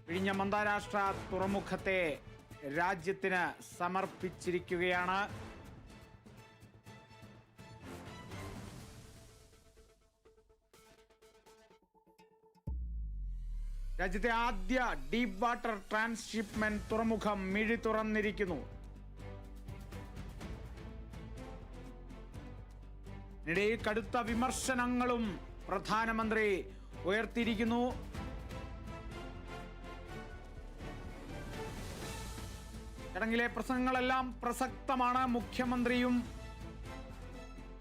വിഴിഞ്ഞം അന്താരാഷ്ട്ര തുറമുഖത്തെ രാജ്യത്തിന് സമർപ്പിച്ചിരിക്കുകയാണ്. രാജ്യത്തെ ആദ്യ ഡീപ് വാട്ടർ ട്രാൻസ്ഷിപ്മെന്റ് തുറമുഖം മിഴി തുറന്നിരിക്കുന്നു. ഇതിനിടയിൽ കടുത്ത വിമർശനങ്ങളും പ്രധാനമന്ത്രി ഉയർത്തിയിരിക്കുന്നു. ചടങ്ങിലെ പ്രസംഗങ്ങളെല്ലാം പ്രസക്തമാണ്. മുഖ്യമന്ത്രിയും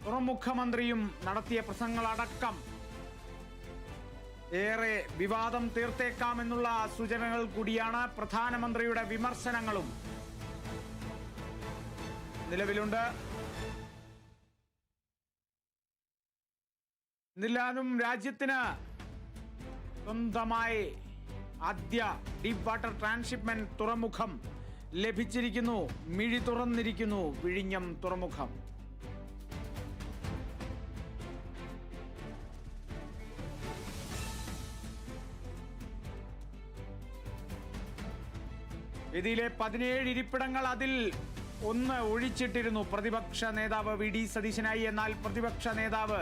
തുറമുഖമന്ത്രിയും നടത്തിയ പ്രസംഗങ്ങളടക്കം ഏറെ വിവാദം തീർത്തേക്കാമെന്നുള്ള സൂചനകൾ കൂടിയാണ്. പ്രധാനമന്ത്രിയുടെ വിമർശനങ്ങളും നിലവിലുണ്ട്. എന്നിരുന്നാലും രാജ്യത്തിന് സ്വന്തമായി ആദ്യ ഡീപ് വാട്ടർ ട്രാൻസ്ഷിപ്മെന്റ് തുറമുഖം ലഭിച്ചിരിക്കുന്നു. മിഴി തുറന്നിരിക്കുന്നു വിഴിഞ്ഞം തുറമുഖം. വേദിയിലെ 17 ഇരിപ്പിടങ്ങൾ അതിൽ ഒന്ന് ഒഴിച്ചിട്ടിരുന്നു പ്രതിപക്ഷ നേതാവ് വി ഡി സതീശനായി. എന്നാൽ പ്രതിപക്ഷ നേതാവ്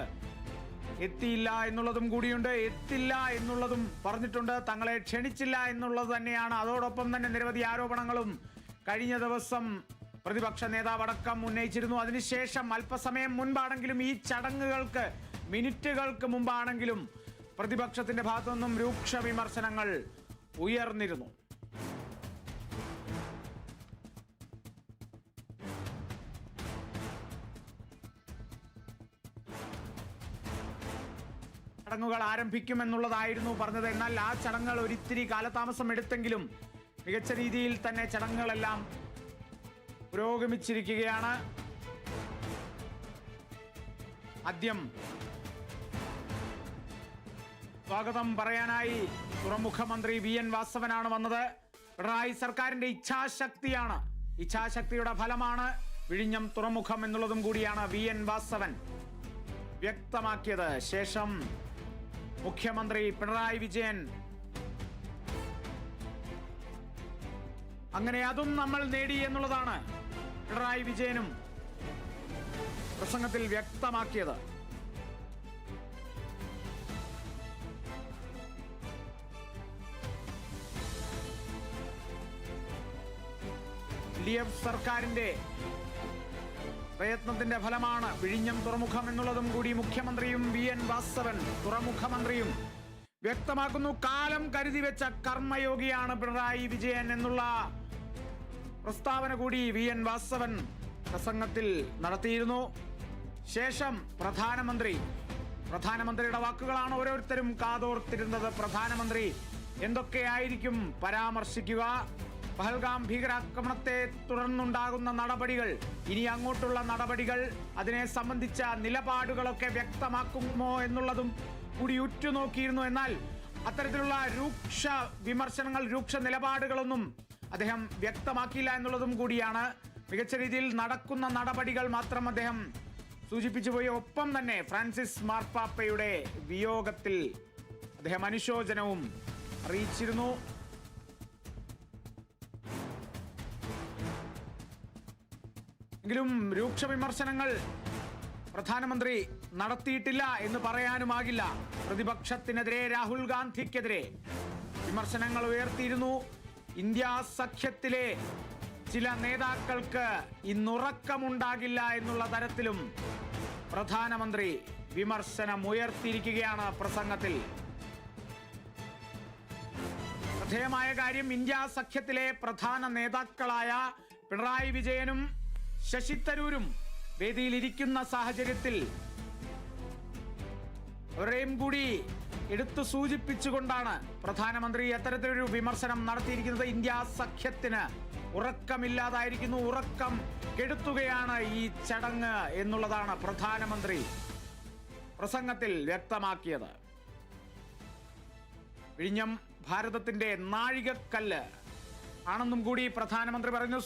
എത്തിയില്ല എന്നുള്ളതും കൂടിയുണ്ട്. എത്തില്ല എന്നുള്ളതും പറഞ്ഞിട്ടുണ്ട്. തങ്ങളെ ക്ഷണിച്ചില്ല എന്നുള്ളത് തന്നെയാണ്. അതോടൊപ്പം തന്നെ നിരവധി ആരോപണങ്ങളും കഴിഞ്ഞ ദിവസം പ്രതിപക്ഷ നേതാവ് അടക്കം ഉന്നയിച്ചിരുന്നു. അതിനുശേഷം അല്പസമയം മുൻപാണെങ്കിലും, ഈ ചടങ്ങുകൾക്ക് മിനിറ്റുകൾക്ക് മുമ്പാണെങ്കിലും പ്രതിപക്ഷത്തിന്റെ ഭാഗത്തു നിന്നും രൂക്ഷ വിമർശനങ്ങൾ ഉയർന്നിരുന്നു. ചടങ്ങുകൾ ആരംഭിക്കുമെന്നുള്ളതായിരുന്നു പറഞ്ഞത്. എന്നാൽ ആ ചടങ്ങുകൾ ഒരിത്തിരി കാലതാമസം എടുത്തെങ്കിലും മികച്ച രീതിയിൽ തന്നെ ചടങ്ങുകളെല്ലാം പുരോഗമിച്ചിരിക്കുകയാണ്. ആദ്യം സ്വാഗതം പറയാനായി തുറമുഖ മന്ത്രി വി എൻ വാസവനാണ് വന്നത്. പിണറായി സർക്കാരിന്റെ ഇച്ഛാശക്തിയാണ്, ഇച്ഛാശക്തിയുടെ ഫലമാണ് വിഴിഞ്ഞം തുറമുഖം എന്നുള്ളതും കൂടിയാണ് വി എൻ വാസവൻ വ്യക്തമാക്കിയത്. ശേഷം മുഖ്യമന്ത്രി പിണറായി വിജയൻ അങ്ങനെ അതും നമ്മൾ നേടി എന്നുള്ളതാണ് പിണറായി വിജയനും പ്രസംഗത്തിൽ വ്യക്തമാക്കിയത്. LDF സർക്കാരിന്റെ പ്രയത്നത്തിന്റെ ഫലമാണ് വിഴിഞ്ഞം തുറമുഖം എന്നുള്ളതും കൂടി മുഖ്യമന്ത്രിയും വി എൻ വാസവൻ തുറമുഖ മന്ത്രിയും വ്യക്തമാക്കുന്നു. കാലം കരുതി വെച്ച കർമ്മയോഗിയാണ് പിണറായി വിജയൻ എന്നുള്ള പ്രസ്താവന കൂടി വി എൻ വാസവൻ പ്രസംഗത്തിൽ നടത്തിയിരുന്നു. ശേഷം പ്രധാനമന്ത്രിയുടെ വാക്കുകളാണ് ഓരോരുത്തരും കാതോർത്തിരുന്നത്. പ്രധാനമന്ത്രി എന്തൊക്കെയായിരിക്കും പരാമർശിക്കുക? പഹൽഗാം ഭീകരാക്രമണത്തെ തുടർന്നുണ്ടാകുന്ന നടപടികൾ, ഇനി അങ്ങോട്ടുള്ള നടപടികൾ, അതിനെ സംബന്ധിച്ച നിലപാടുകളൊക്കെ വ്യക്തമാക്കുമോ എന്നുള്ളതും കൂടി ഉറ്റുനോക്കിയിരുന്നു. എന്നാൽ അത്തരത്തിലുള്ള രൂക്ഷ വിമർശനങ്ങൾ, രൂക്ഷ നിലപാടുകളൊന്നും അദ്ദേഹം വ്യക്തമാക്കിയില്ല എന്നുള്ളതും കൂടിയാണ്. മികച്ച രീതിയിൽ നടക്കുന്ന നടപടികൾ മാത്രം അദ്ദേഹം സൂചിപ്പിച്ചു പോയി. ഒപ്പം തന്നെ ഫ്രാൻസിസ് മാർപ്പാപ്പയുടെ വിയോഗത്തിൽ അദ്ദേഹം അനുശോചനവും അറിയിച്ചിരുന്നു. എങ്കിലും രൂക്ഷ വിമർശനങ്ങൾ പ്രധാനമന്ത്രി നടത്തിയിട്ടില്ല എന്ന് പറയാനുമാകില്ല. പ്രതിപക്ഷത്തിനെതിരെ, രാഹുൽ ഗാന്ധിക്കെതിരെ വിമർശനങ്ങൾ ഉയർത്തിയിരുന്നു. ഇന്ത്യ സഖ്യത്തിലെ ചില നേതാക്കൾക്ക് ഇന്നുറക്കമുണ്ടാകില്ല എന്നുള്ള തരത്തിലും പ്രധാനമന്ത്രി വിമർശനം ഉയർത്തിയിരിക്കുകയാണ് പ്രസംഗത്തിൽ. ശ്രദ്ധേയമായ കാര്യം, ഇന്ത്യ സഖ്യത്തിലെ പ്രധാന നേതാക്കളായ പിണറായി വിജയനും ശശി തരൂരും വേദിയിലിരിക്കുന്ന സാഹചര്യത്തിൽ അവരെയും കൂടി എടുത്തു സൂചിപ്പിച്ചുകൊണ്ടാണ് പ്രധാനമന്ത്രി അത്തരത്തിലൊരു വിമർശനം നടത്തിയിരിക്കുന്നത്. ഇന്ത്യ സഖ്യത്തിന് ഉറക്കമില്ലാതായിരിക്കുന്നു, ഉറക്കം കെടുത്തുകയാണ് ഈ ചടങ്ങ് എന്നുള്ളതാണ് പ്രധാനമന്ത്രി പ്രസംഗത്തിൽ വ്യക്തമാക്കിയത്. വിഴിഞ്ഞം ഭാരതത്തിന്റെ നാഴികക്കല്ല് ആണെന്നും കൂടി പ്രധാനമന്ത്രി പറഞ്ഞു.